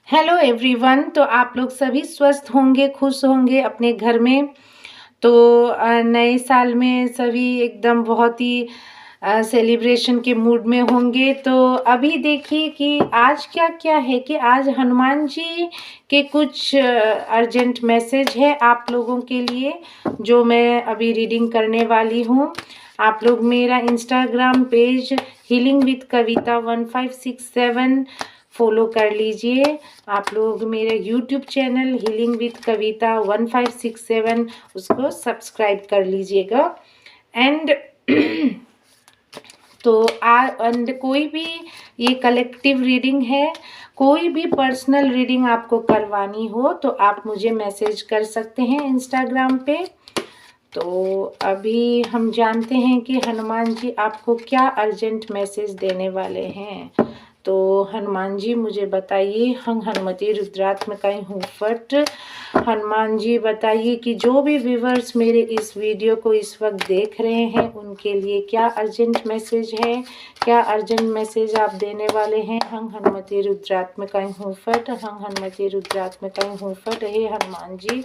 Hello everyone. तो आप लोग सभी स्वस्थ होंगे, खुश होंगे अपने घर में। तो नए साल में सभी एकदम बहुत ही सेलिब्रेशन के मूड में होंगे। तो अभी देखिए कि आज क्या क्या है कि आज हनुमान जी के कुछ अर्जेंट मैसेज है आप लोगों के लिए, जो मैं अभी रीडिंग करने वाली हूँ। आप लोग मेरा Instagram page healing with Kavita 1567 follow कर लीजिए। आप लोग मेरे यूट्यूब चैनल हीलिंग विद कविता 1567 उसको सब्सक्राइब कर लीजिएगा। एंड एंड कोई भी ये कलेक्टिव रीडिंग है, कोई भी पर्सनल रीडिंग आपको करवानी हो तो आप मुझे मैसेज कर सकते हैं इंस्टाग्राम पे। तो अभी हम जानते हैं कि हनुमान जी आपको क्या अर्जेंट मैसेज देने वाले हैं। तो हनुमान जी मुझे बताइए, हम हनुमति रुद्रात्मकाय हूँ फट। हनुमान जी बताइए कि जो भी व्यूवर्स मेरे इस वीडियो को इस वक्त देख रहे हैं उनके लिए क्या अर्जेंट मैसेज है, क्या अर्जेंट मैसेज आप देने वाले हैं। हम हनुमति रुद्रात्मकाय हूँ फट, हम हनुमति रुद्रात्मकाय हूँ फट। हे हनुमान जी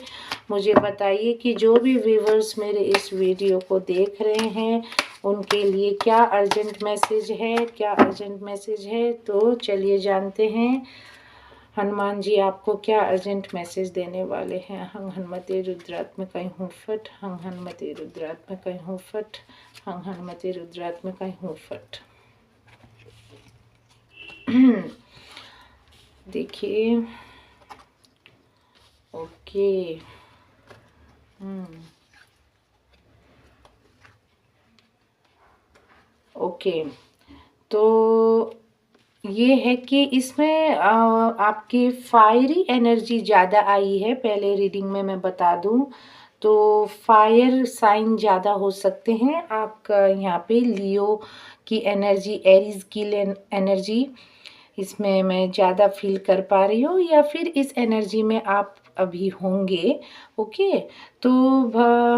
मुझे बताइए कि जो भी व्यूवर्स मेरे इस वीडियो को देख रहे हैं उनके लिए क्या अर्जेंट मैसेज है, क्या अर्जेंट मैसेज है। तो चलिए जानते हैं हनुमान जी आपको क्या अर्जेंट मैसेज देने वाले हैं। हम हनुमते रुद्रात्मकाय हूँ फट, हम हनुमते रुद्रात्मकाय हूँ फट, हम हनुमते रुद्रात्मकाय हूँ फट। देखिए, ओके। ओके, तो ये है कि इसमें आपकी फायरी एनर्जी ज़्यादा आई है। पहले रीडिंग में मैं बता दूं तो फायर साइन ज़्यादा हो सकते हैं आपका यहाँ पे। लियो की एनर्जी, एरीज की एनर्जी इसमें मैं ज़्यादा फील कर पा रही हूँ, या फिर इस एनर्जी में आप अभी होंगे। ओके, तो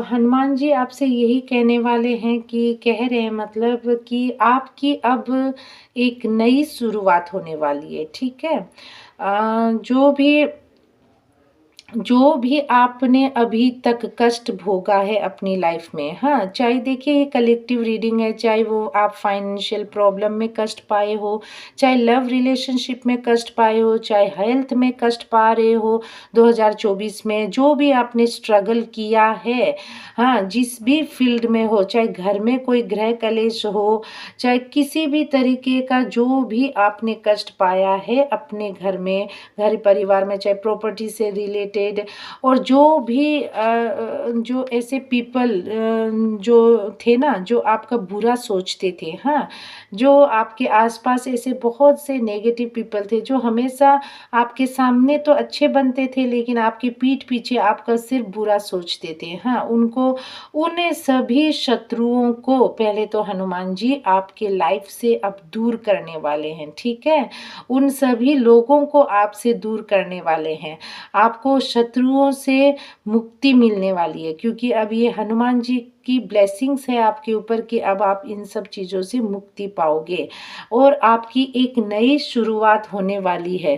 हनुमान जी आपसे यही कहने वाले हैं कि कह रहे हैं मतलब कि आपकी अब एक नई शुरुआत होने वाली है। ठीक है, जो भी आपने अभी तक कष्ट भोगा है अपनी लाइफ में, हाँ, चाहे देखिए ये कलेक्टिव रीडिंग है, चाहे वो आप फाइनेंशियल प्रॉब्लम में कष्ट पाए हो, चाहे लव रिलेशनशिप में कष्ट पाए हो, चाहे हेल्थ में कष्ट पा रहे हो 2024 में, जो भी आपने स्ट्रगल किया है, हाँ, जिस भी फील्ड में हो, चाहे घर में कोई गृह कलेश हो, चाहे किसी भी तरीके का जो भी आपने कष्ट पाया है अपने घर में, घर परिवार में, चाहे प्रॉपर्टी से रिलेटेड, और जो भी जो ऐसे पीपल जो थे ना, जो आपका बुरा सोचते थे, हाँ, जो आपके आसपास ऐसे बहुत से नेगेटिव पीपल थे जो हमेशा आपके सामने तो अच्छे बनते थे लेकिन आपकी पीठ पीछे आपका सिर्फ बुरा सोचते थे, हाँ, उन सभी शत्रुओं को पहले तो हनुमान जी आपके लाइफ से अब दूर करने वाले हैं। ठीक है, उन सभी लोगों को आपसे दूर करने वाले हैं। आपको शत्रुओं से मुक्ति मिलने वाली है, क्योंकि अब ये हनुमान जी की ब्लेसिंग्स है आपके ऊपर कि अब आप इन सब चीज़ों से मुक्ति पाओगे और आपकी एक नई शुरुआत होने वाली है।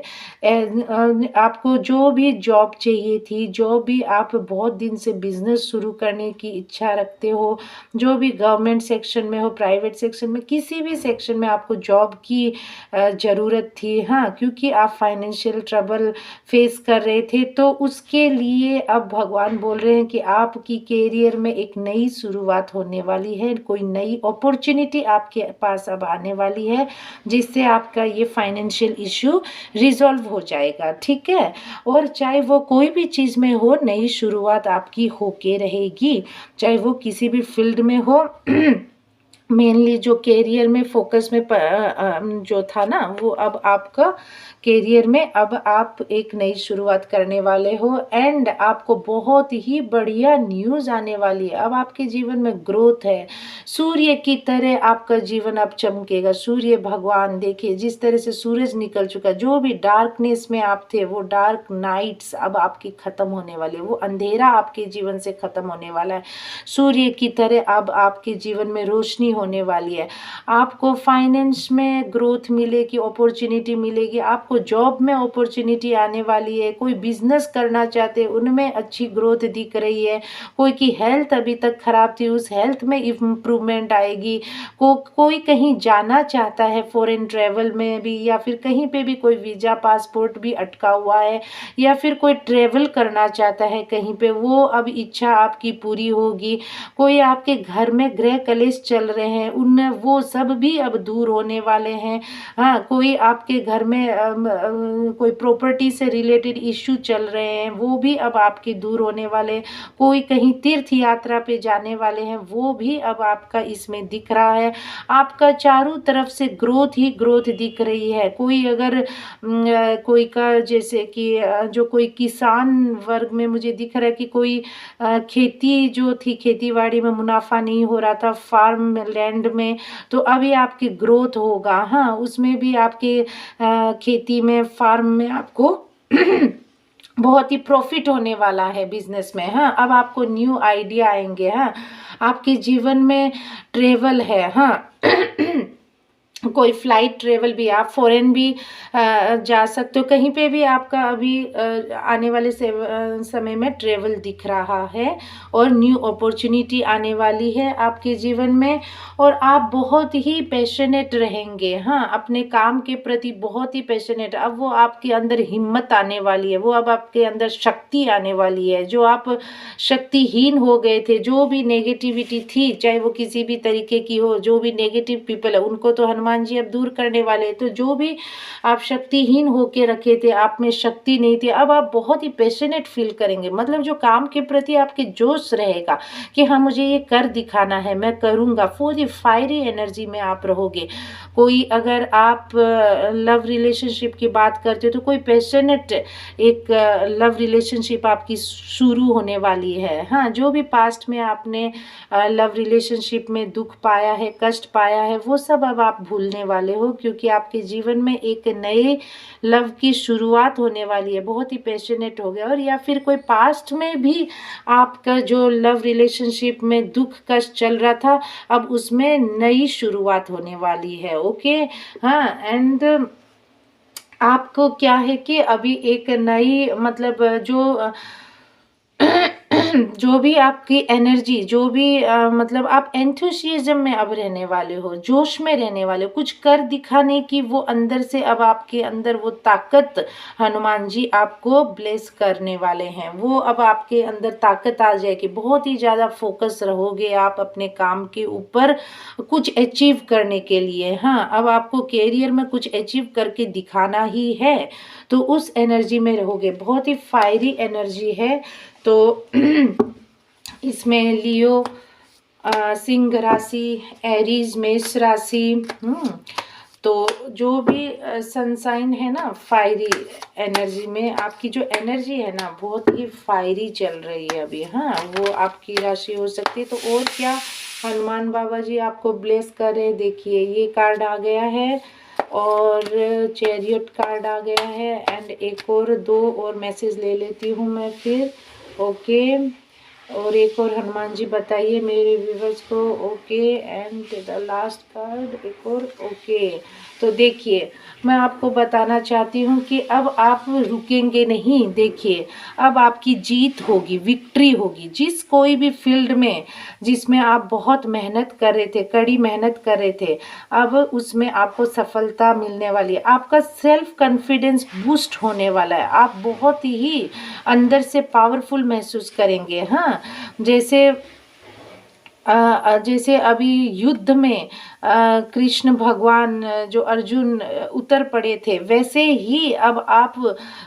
आपको जो भी जॉब चाहिए थी, जो भी आप बहुत दिन से बिजनेस शुरू करने की इच्छा रखते हो, जो भी गवर्नमेंट सेक्शन में हो, प्राइवेट सेक्शन में, किसी भी सेक्शन में आपको जॉब की ज़रूरत थी, हाँ, क्योंकि आप फाइनेंशियल ट्रबल फेस कर रहे थे, तो उसके लिए अब भगवान बोल रहे हैं कि आपकी कैरियर में एक नई शुरुआत होने वाली है, कोई नई अपॉर्चुनिटी आपके पास अब आने वाली है जिससे आपका ये फाइनेंशियल इशू रिजॉल्व हो जाएगा। ठीक है, और चाहे वो कोई भी चीज़ में हो, नई शुरुआत आपकी होके रहेगी, चाहे वो किसी भी फील्ड में हो। मेनली जो कैरियर में फोकस में जो था ना, वो अब आपका कैरियर में अब आप एक नई शुरुआत करने वाले हो एंड आपको बहुत ही बढ़िया न्यूज़ आने वाली है। अब आपके जीवन में ग्रोथ है, सूर्य की तरह आपका जीवन अब चमकेगा। सूर्य भगवान देखिए जिस तरह से सूरज निकल चुका, जो भी डार्कनेस में आप थे वो डार्क नाइट्स अब आपकी ख़त्म होने वाली है, वो अंधेरा आपके जीवन से ख़त्म होने वाला है। सूर्य की तरह अब आपके जीवन में रोशनी होने वाली है। आपको फाइनेंस में ग्रोथ मिलेगी, अपॉर्चुनिटी मिलेगी, आपको जॉब में अपॉर्चुनिटी आने वाली है, कोई बिजनेस करना चाहते हैं उनमें अच्छी ग्रोथ दिख रही है, कोई की हेल्थ अभी तक खराब थी उस हेल्थ में इम्प्रूवमेंट आएगी, कोई कहीं जाना चाहता है फॉरेन ट्रैवल में भी, या फिर कहीं पे भी कोई वीज़ा पासपोर्ट भी अटका हुआ है, या फिर कोई ट्रैवल करना चाहता है कहीं पे, वो अब इच्छा आपकी पूरी होगी। कोई आपके घर में गृह कलेश चल रहे हैं उन वो सब भी अब दूर होने वाले हैं। हाँ, कोई आपके घर में कोई प्रॉपर्टी से रिलेटेड इश्यू चल रहे हैं वो भी अब आपके दूर होने वाले, कोई कहीं तीर्थ यात्रा पे जाने वाले हैं वो भी अब आपका इसमें दिख रहा है। आपका चारों तरफ से ग्रोथ ही ग्रोथ दिख रही है। कोई अगर कोई का जैसे कि जो कोई किसान वर्ग में मुझे दिख रहा है कि कोई खेती जो थी, खेतीबाड़ी में मुनाफा नहीं हो रहा था फार्म लैंड में, तो अभी आपकी ग्रोथ होगा। हाँ, उसमें भी आपके खेती में फार्म में आपको बहुत ही प्रॉफिट होने वाला है बिजनेस में। हाँ, अब आपको न्यू आइडिया आएंगे। हाँ, आपके जीवन में ट्रेवल है। हाँ कोई फ्लाइट ट्रेवल भी, आप फॉरेन भी जा सकते हो, कहीं पे भी आपका अभी आने वाले समय में ट्रेवल दिख रहा है और न्यू अपॉर्चुनिटी आने वाली है आपके जीवन में, और आप बहुत ही पैशनेट रहेंगे। हाँ, अपने काम के प्रति बहुत ही पैशनेट, अब वो आपके अंदर हिम्मत आने वाली है, वो अब आपके अंदर शक्ति आने वाली है। जो आप शक्तिहीन हो गए थे, जो भी नेगेटिविटी थी, चाहे वो किसी भी तरीके की हो, जो भी नेगेटिव पीपल है उनको तो हनुमान जी अब दूर करने वाले हैं। तो जो भी आप शक्तिहीन होके रखे थे, आप में शक्ति नहीं थी, अब आप बहुत ही पैशनेट फील करेंगे। मतलब जो काम के प्रति आपके जोश रहेगा कि हाँ मुझे ये कर दिखाना है, मैं करूँगा, पूरी फायरी एनर्जी में आप रहोगे। कोई अगर आप लव रिलेशनशिप की बात करते हो तो कोई पैशनेट एक लव रिलेशनशिप आपकी शुरू होने वाली है। हाँ, जो भी पास्ट में आपने लव रिलेशनशिप में दुख पाया है, कष्ट पाया है, वो सब अब आप भूलने वाले हो, क्योंकि आपके जीवन में एक नए लव की शुरुआत होने वाली है। बहुत ही पैशनेट हो गया। और या फिर कोई पास्ट में भी आपका जो लव रिलेशनशिप में दुख कष्ट चल रहा था, अब उसमें नई शुरुआत होने वाली है। ओके, हाँ, एंड आपको क्या है कि अभी एक नई मतलब जो जो भी आपकी एनर्जी, जो भी मतलब आप एंथुसियाज्म में अब रहने वाले हो, जोश में रहने वाले हो, कुछ कर दिखाने की वो अंदर से अब आपके अंदर वो ताकत हनुमान जी आपको ब्लेस करने वाले हैं। वो अब आपके अंदर ताकत आ जाएगी, बहुत ही ज़्यादा फोकस रहोगे आप अपने काम के ऊपर कुछ अचीव करने के लिए। हाँ, अब आपको कैरियर में कुछ अचीव करके दिखाना ही है, तो उस एनर्जी में रहोगे। बहुत ही फायरी एनर्जी है। तो इसमें लियो सिंह राशि, एरीज मेष राशि, तो जो भी सनसाइन है ना, फायरी एनर्जी में आपकी जो एनर्जी है ना बहुत ही फायरी चल रही है अभी। हाँ, वो आपकी राशि हो सकती है। तो और क्या हनुमान बाबा जी आपको ब्लेस कर रहे हैं, देखिए ये कार्ड आ गया है और चैरियट कार्ड आ गया है, एंड एक और दो और मैसेज ले लेती हूँ मैं फिर। ओके, और एक और हनुमान जी बताइए मेरे व्यूवर्स को। Okay, and the last card एक और। ओके, तो देखिए मैं आपको बताना चाहती हूँ कि अब आप रुकेंगे नहीं। देखिए अब आपकी जीत होगी, विक्ट्री होगी। जिस कोई भी फील्ड में जिसमें आप बहुत मेहनत कर रहे थे, कड़ी मेहनत कर रहे थे, अब उसमें आपको सफलता मिलने वाली है। आपका सेल्फ कॉन्फिडेंस बूस्ट होने वाला है। आप बहुत ही अंदर से पावरफुल महसूस करेंगे। हाँ, जैसे अभी युद्ध में कृष्ण भगवान जो अर्जुन उतर पड़े थे, वैसे ही अब आप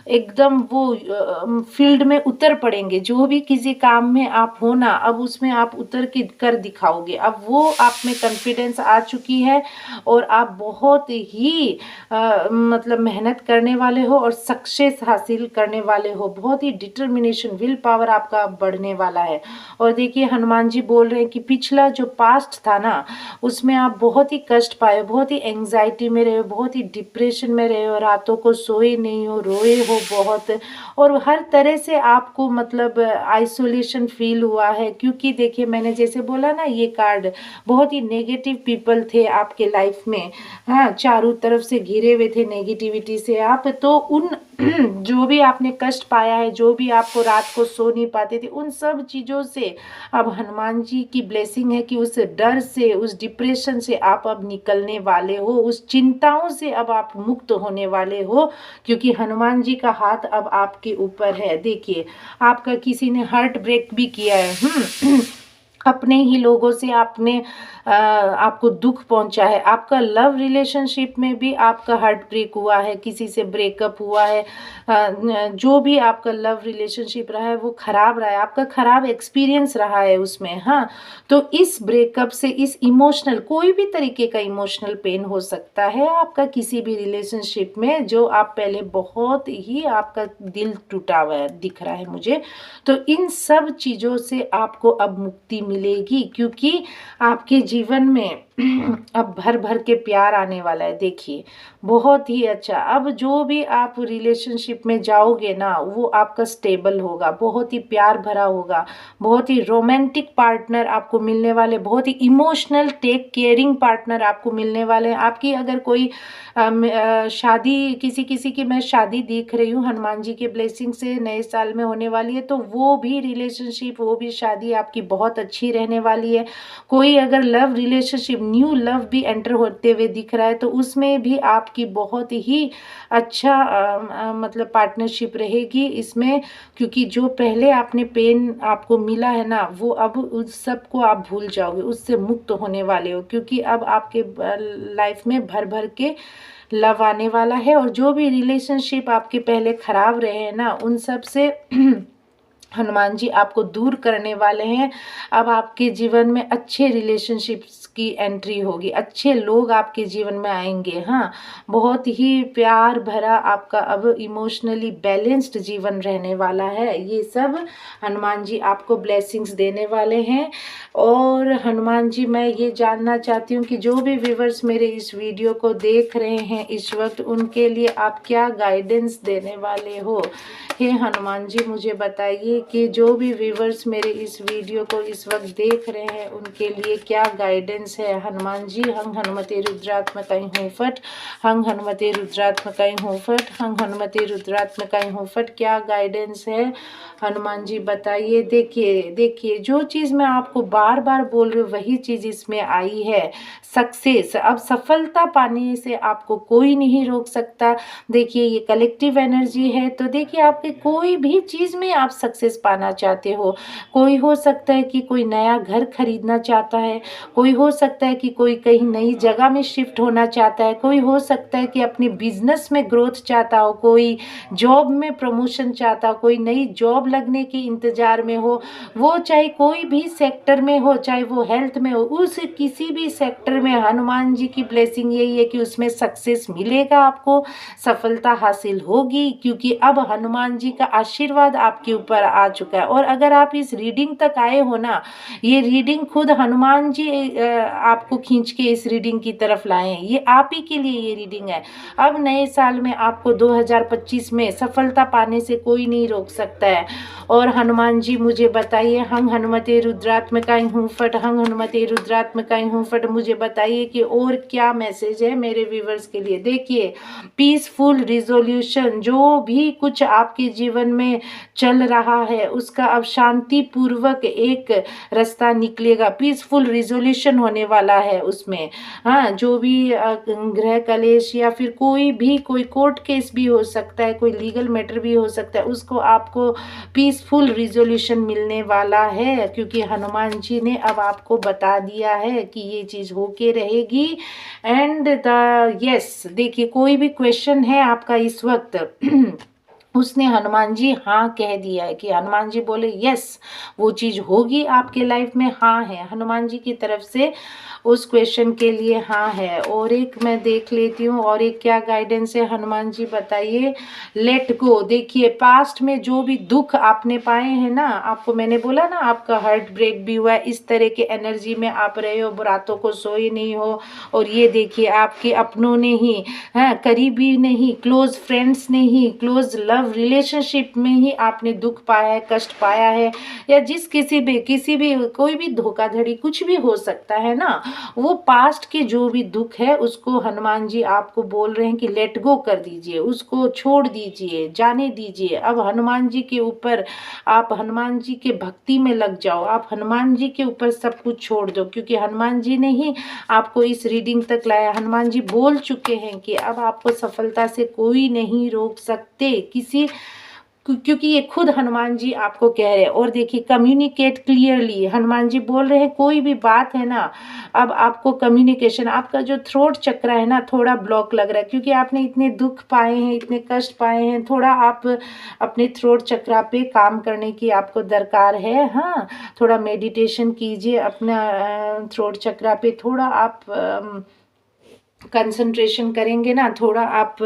एकदम वो फील्ड में उतर पड़ेंगे। जो भी किसी काम में आप हो ना, अब उसमें आप उतर के कर दिखाओगे। अब वो आप में कॉन्फिडेंस आ चुकी है और आप बहुत ही मतलब मेहनत करने वाले हो और सक्सेस हासिल करने वाले हो। बहुत ही डिटर्मिनेशन, विल पावर आपका बढ़ने वाला है। और देखिए हनुमान जी बोल रहे हैं कि पिछला जो पास्ट था ना, उसमें आप बहुत ही कष्ट पाए, बहुत ही एंग्जाइटी में रहे हो, बहुत ही डिप्रेशन में रहे हो, रातों को सोए नहीं हो, रोए हो बहुत, और हर तरह से आपको मतलब आइसोलेशन फील हुआ है। क्योंकि देखिए मैंने जैसे बोला ना, ये कार्ड बहुत ही नेगेटिव पीपल थे आपके लाइफ में, हाँ, चारों तरफ से घिरे हुए थे नेगेटिविटी से आप। तो उन जो भी आपने कष्ट पाया है, जो भी आपको रात को सो नहीं पाते थे, उन सब चीज़ों से अब हनुमान जी की ब्लेसिंग है कि उस डर से, उस डिप्रेशन से आप अब निकलने वाले हो, उस चिंताओं से अब आप मुक्त होने वाले हो, क्योंकि हनुमान जी का हाथ अब आपके ऊपर है। देखिए आपका किसी ने हार्ट ब्रेक भी किया है, अपने ही लोगों से आपने आपको दुख पहुंचा है, आपका लव रिलेशनशिप में भी आपका हार्ट ब्रेक हुआ है, किसी से ब्रेकअप हुआ है, जो भी आपका लव रिलेशनशिप रहा है वो खराब रहा है, आपका खराब एक्सपीरियंस रहा है उसमें, हाँ। तो इस ब्रेकअप से, इस इमोशनल, कोई भी तरीके का इमोशनल पेन हो सकता है आपका किसी भी रिलेशनशिप में, जो आप पहले बहुत ही आपका दिल टूटा हुआ है दिख रहा है मुझे। तो इन सब चीज़ों से आपको अब मुक्ति मिलेगी, क्योंकि आपके जीवन में अब भर भर के प्यार आने वाला है। देखिए बहुत ही अच्छा, अब जो भी आप रिलेशनशिप में जाओगे ना, वो आपका स्टेबल होगा, बहुत ही प्यार भरा होगा, बहुत ही रोमांटिक पार्टनर आपको मिलने वाले, बहुत ही इमोशनल टेक केयरिंग पार्टनर आपको मिलने वाले हैं। आपकी अगर कोई शादी, किसी किसी की मैं शादी देख रही हूँ हनुमान जी के ब्लेसिंग से नए साल में होने वाली है, तो वो भी रिलेशनशिप, वो भी शादी आपकी बहुत अच्छी रहने वाली है। कोई अगर लव रिलेशनशिप, न्यू लव भी एंटर होते हुए दिख रहा है, तो उसमें भी आपकी बहुत ही अच्छा मतलब पार्टनरशिप रहेगी इसमें, क्योंकि जो पहले आपने पेन आपको मिला है ना, वो अब उस सब को आप भूल जाओगे, उससे मुक्त होने वाले हो, क्योंकि अब आपके लाइफ में भर भर के लव आने वाला है। और जो भी रिलेशनशिप आपके पहले खराब रहे हैं ना, उन सब से हनुमान जी आपको दूर करने वाले हैं। अब आपके जीवन में अच्छे रिलेशनशिप्स की एंट्री होगी, अच्छे लोग आपके जीवन में आएंगे, हाँ। बहुत ही प्यार भरा आपका अब इमोशनली बैलेंस्ड जीवन रहने वाला है। ये सब हनुमान जी आपको ब्लेसिंग्स देने वाले हैं। और हनुमान जी, मैं ये जानना चाहती हूँ कि जो भी व्यूवर्स मेरे इस वीडियो को देख रहे हैं इस वक्त, उनके लिए आप क्या गाइडेंस देने वाले हो। हे हनुमान जी, मुझे बताइए कि जो भी व्यूवर्स मेरे इस वीडियो को इस वक्त देख रहे हैं, उनके लिए क्या गाइडेंस है। हनुमान जी, हंग हनुमते रुद्रात्मकाय हूँ फट, हंग हनुमते रुद्रात्मकाय हूँ फट, हंग हनुमते रुद्रात्मकाय हूँ फट, क्या गाइडेंस है हनुमान जी बताइए। देखिए देखिए, जो चीज़ मैं आपको बार बार बोल रही हूँ वही चीज़ इसमें आई है, सक्सेस। अब सफलता पाने से आपको कोई नहीं रोक सकता। देखिए ये कलेक्टिव एनर्जी है, तो देखिए आपके कोई भी चीज़ में आप सक्सेस पाना चाहते हो। कोई हो सकता है कि कोई नया घर खरीदना चाहता है, कोई हो सकता है कि कोई कहीं नई जगह में शिफ्ट होना चाहता है, कोई हो सकता है कि अपने बिजनेस में ग्रोथ चाहता हो, कोई जॉब में प्रमोशन चाहता हो, कोई नई जॉब लगने के इंतज़ार में हो, वो चाहे कोई भी सेक्टर में हो, चाहे वो हेल्थ में हो, उस किसी भी सेक्टर में हनुमान जी की ब्लेसिंग यही है कि उसमें सक्सेस मिलेगा, आपको सफलता हासिल होगी, क्योंकि अब हनुमान जी का आशीर्वाद आपके ऊपर आ चुका है। और अगर आप इस रीडिंग तक आए हो ना, ये रीडिंग खुद हनुमान जी आपको खींच के इस रीडिंग की तरफ लाए हैं, ये आप ही के लिए ये रीडिंग है। अब नए साल में आपको 2025 में सफलता पाने से कोई नहीं रोक सकता है। और हनुमान जी मुझे बताइए, हंग हनुमते रुद्रात्मकाय हूँ फट, हंग हनुमते रुद्रात्मकाय हूँ फट, मुझे बताइए कि और क्या मैसेज है मेरे व्यूवर्स के लिए। देखिए पीसफुल रिजोल्यूशन, जो भी कुछ आपके जीवन में चल रहा है उसका अब शांति पूर्वक एक रास्ता निकलेगा, पीसफुल रिजोल्यूशन होने वाला है उसमें, हाँ। जो भी गृह कलेश या फिर कोई भी, कोई कोर्ट केस भी हो सकता है, कोई लीगल मैटर भी हो सकता है, उसको आपको पीसफुल रिजोल्यूशन मिलने वाला है, क्योंकि हनुमान जी ने अब आपको बता दिया है कि ये चीज़ होके रहेगी। एंड द यस, देखिए कोई भी क्वेश्चन है आपका इस वक्त उसने हनुमान जी हाँ कह दिया है कि हनुमान जी बोले यस, वो चीज़ होगी आपके लाइफ में, हाँ है, हनुमान जी की तरफ से उस क्वेश्चन के लिए हाँ है। और एक मैं देख लेती हूँ और एक क्या गाइडेंस है, हनुमान जी बताइए। लेट गो, देखिए पास्ट में जो भी दुख आपने पाए हैं ना, आपको मैंने बोला ना आपका हार्ट ब्रेक भी हुआ है, इस तरह के एनर्जी में आप रहे हो, रातों को सोए नहीं हो, और ये देखिए आपके अपनों ने ही, हैं, करीबी ने ही, क्लोज फ्रेंड्स ने ही, क्लोज लव रिलेशनशिप में ही आपने दुख पाया है, कष्ट पाया है, या किसी भी कोई भी धोखाधड़ी कुछ भी हो सकता है ना, वो पास्ट के जो भी दुख है उसको हनुमान जी आपको बोल रहे हैं कि लेट गो कर दीजिए, उसको छोड़ दीजिए, जाने दीजिए। अब हनुमान जी के ऊपर आप हनुमान जी के भक्ति में लग जाओ, आप हनुमान जी के ऊपर सब कुछ छोड़ दो, क्योंकि हनुमान जी ने ही आपको इस रीडिंग तक लाया। हनुमान जी बोल चुके हैं कि अब आपको सफलता से कोई नहीं रोक सकते, क्योंकि ये खुद हनुमान जी आपको कह रहे हैं। और देखिए कम्युनिकेट क्लियरली, हनुमान जी बोल रहे हैं कोई भी बात है ना, अब आपको कम्युनिकेशन, आपका जो थ्रोट चक्र है ना थोड़ा ब्लॉक लग रहा है, क्योंकि आपने इतने दुख पाए हैं, इतने कष्ट पाए हैं, थोड़ा आप अपने थ्रोट चक्र पे काम करने की आपको दरकार है। हाँ, थोड़ा मेडिटेशन कीजिए, अपना थ्रोट चक्र पे थोड़ा आप कंसंट्रेशन करेंगे ना, थोड़ा आप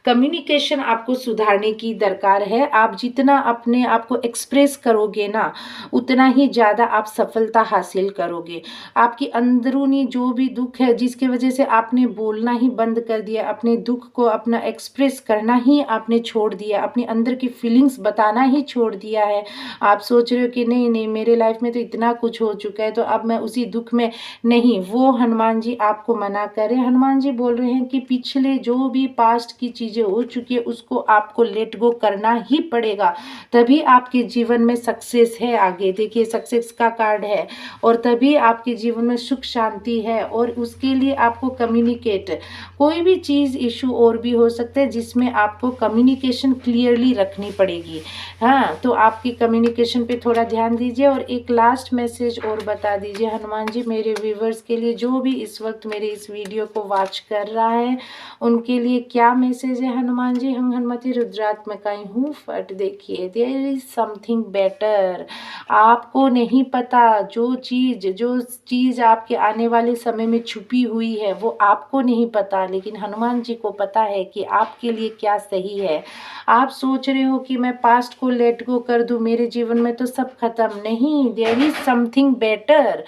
कम्युनिकेशन आपको सुधारने की दरकार है। आप जितना अपने आप को एक्सप्रेस करोगे ना, उतना ही ज़्यादा आप सफलता हासिल करोगे। आपकी अंदरूनी जो भी दुख है, जिसकी वजह से आपने बोलना ही बंद कर दिया, अपने दुख को अपना एक्सप्रेस करना ही आपने छोड़ दिया, अपने अंदर की फीलिंग्स बताना ही छोड़ दिया है। आप सोच रहे हो कि नहीं नहीं, मेरे लाइफ में तो इतना कुछ हो चुका है, तो अब मैं उसी दुख में नहीं, वो हनुमान जी आपको मना करें। हनुमान जी बोल रहे हैं कि पिछले जो भी पास्ट की चीज़ें हो चुकी है उसको आपको लेट गो करना ही पड़ेगा, तभी आपके जीवन में सक्सेस है। आगे देखिए सक्सेस का कार्ड है, और तभी आपके जीवन में सुख शांति है। और उसके लिए आपको कम्युनिकेट, कोई भी चीज़ इशू और भी हो सकते हैं जिसमें आपको कम्युनिकेशन क्लियरली रखनी पड़ेगी। हाँ, तो आपकी कम्युनिकेशन पे थोड़ा ध्यान दीजिए। और एक लास्ट मैसेज और बता दीजिए हनुमान जी मेरे व्यूवर्स के लिए, जो भी इस वक्त मेरे इस वीडियो को वॉच कर रहा है, उनके लिए क्या मैसेज है हनुमान जी। हम हनुमति रुद्रात्मकाई हूँ फट, देखिए देयर इज समथिंग बेटर। आपको नहीं पता, जो चीज़ आपके आने वाले समय में छुपी हुई है वो आपको नहीं पता, लेकिन हनुमान जी को पता है कि आपके लिए क्या सही है। आप सोच रहे हो कि मैं पास्ट को लेट गो कर दूं, मेरे जीवन में तो सब खत्म, नहीं, देयर इज समथिंग बेटर।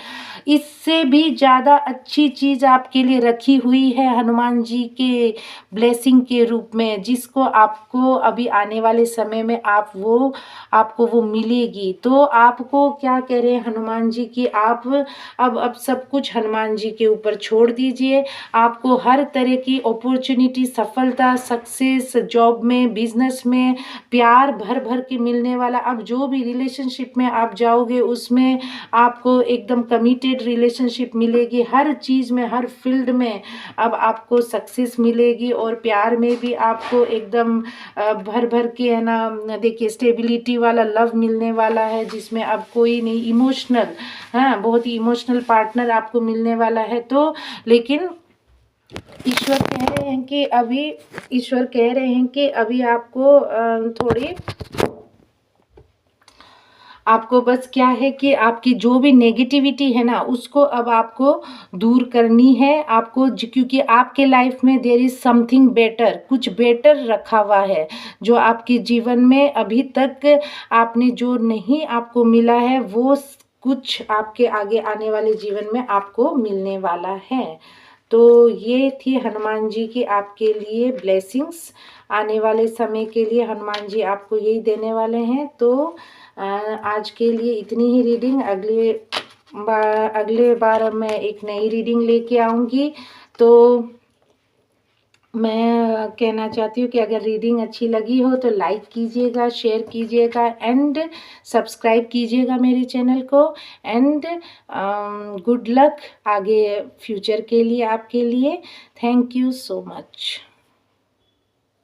इससे भी ज़्यादा अच्छी चीज़ आपके लिए रखी हुई है हनुमान जी के ब्लेसिंग के रूप में, जिसको आपको अभी आने वाले समय में आपको वो मिलेगी। तो आपको क्या कह रहे हैं हनुमान जी कि आप अब सब कुछ हनुमान जी के ऊपर छोड़ दीजिए। आपको हर तरह की अपॉर्चुनिटी, सफलता, सक्सेस, जॉब में, बिजनेस में, प्यार भर भर के मिलने वाला। अब जो भी रिलेशनशिप में आप जाओगे उसमें आपको एकदम कमिटेड रिलेशनशिप मिलेगी, हर चीज़ में, हर फील्ड में अब आपको सक्सेस मिलेगी। और प्यार में भी आपको एकदम भर भर के, है ना, देखिए स्टेबिलिटी वाला लव मिलने वाला है, जिसमें अब कोई नहीं, इमोशनल, हाँ, बहुत ही इमोशनल पार्टनर आपको मिलने वाला है। तो लेकिन ईश्वर कह रहे हैं कि अभी आपको बस क्या है कि आपकी जो भी नेगेटिविटी है ना उसको अब आपको दूर करनी है। क्योंकि आपके लाइफ में देयर इज समथिंग बेटर, कुछ बेटर रखा हुआ है जो आपके जीवन में अभी तक आपने जो नहीं आपको मिला है, वो कुछ आपके आगे आने वाले जीवन में आपको मिलने वाला है। तो ये थी हनुमान जी की आपके लिए ब्लेसिंग्स। आने वाले समय के लिए हनुमान जी आपको यही देने वाले हैं। तो आज के लिए इतनी ही रीडिंग, अगले बार मैं एक नई रीडिंग लेके आऊँगी। तो मैं कहना चाहती हूँ कि अगर रीडिंग अच्छी लगी हो तो लाइक कीजिएगा, शेयर कीजिएगा एंड सब्सक्राइब कीजिएगा मेरे चैनल को। एंड गुड लक आगे फ्यूचर के लिए आपके लिए। Thank you so much.